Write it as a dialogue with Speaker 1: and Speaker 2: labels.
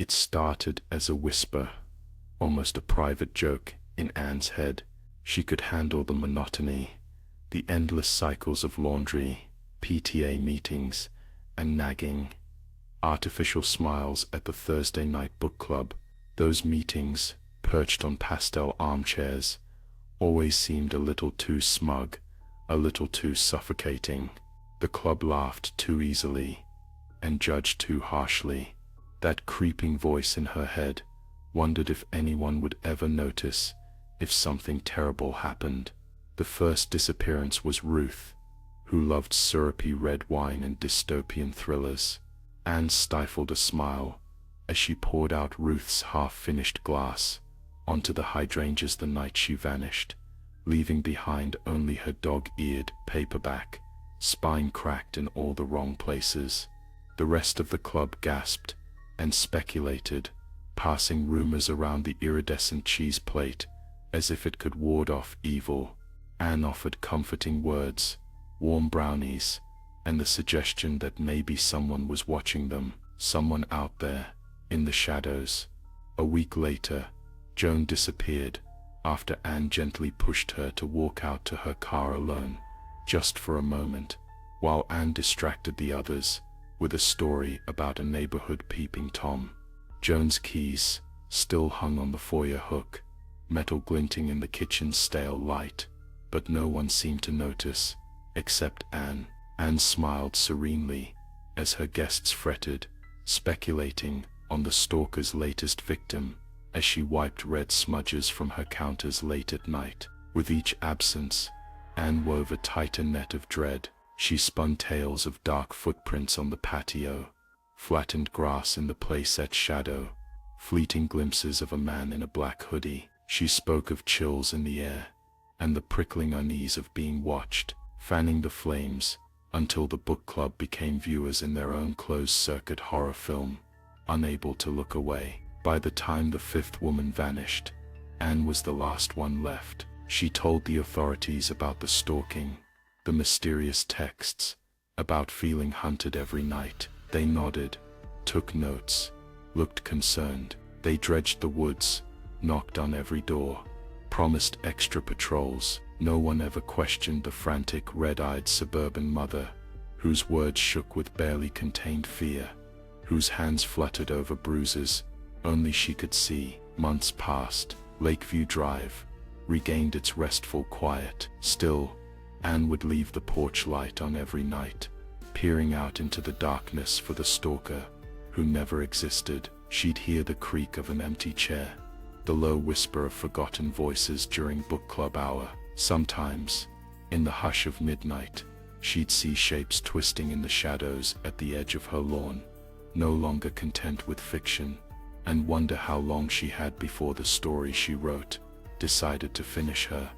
Speaker 1: It started as a whisper, almost a private joke in Anne's head. She could handle the monotony, the endless cycles of laundry, PTA meetings, and nagging. Artificial smiles at the Thursday night book club. Those meetings, perched on pastel armchairs, always seemed a little too smug, a little too suffocating. The club laughed too easily, and judged too harshly. That creeping voice in her head wondered if anyone would ever notice, if something terrible happened. The first disappearance was Ruth, who loved syrupy red wine and dystopian thrillers. Anne stifled a smile as she poured out Ruth's half-finished glass onto the hydrangeas the night she vanished, leaving behind only her dog-eared paperback, spine cracked in all the wrong places. The rest of the club gasped and speculated, passing rumors around the iridescent cheese plate as if it could ward off evil. Anne offered comforting words, warm brownies, and the suggestion that maybe someone was watching them, someone out there, in the shadows. A week later, Joan disappeared, after Anne gently pushed her to walk out to her car alone, just for a moment, while Anne distracted the others with a story about a neighborhood peeping Tom. Joan's keys still hung on the foyer hook, metal glinting in the kitchen's stale light, but no one seemed to notice, except Anne. Anne smiled serenely as her guests fretted, speculating on the stalker's latest victim, as she wiped red smudges from her counters late at night. With each absence, Anne wove a tighter net of dread. She spun tales of dark footprints on the patio, flattened grass in the playset shadow, fleeting glimpses of a man in a black hoodie. She spoke of chills in the air, and the prickling unease of being watched, fanning the flames, until the book club became viewers in their own closed-circuit horror film, unable to look away. By the time the fifth woman vanished, Anne was the last one left. She told the authorities about the stalking, the mysterious texts, about feeling hunted every night. They nodded, took notes, looked concerned. They dredged the woods, knocked on every door, promised extra patrols. No one ever questioned the frantic, red-eyed suburban mother, whose words shook with barely contained fear, whose hands fluttered over bruises only she could see. Months passed. Lakeview Drive regained its restful quiet. Still, Anne would leave the porch light on every night, peering out into the darkness for the stalker who never existed. She'd hear the creak of an empty chair, the low whisper of forgotten voices during book club hour. Sometimes, in the hush of midnight, she'd see shapes twisting in the shadows at the edge of her lawn, no longer content with fiction, and wonder how long she had before the story she wrote decided to finish her.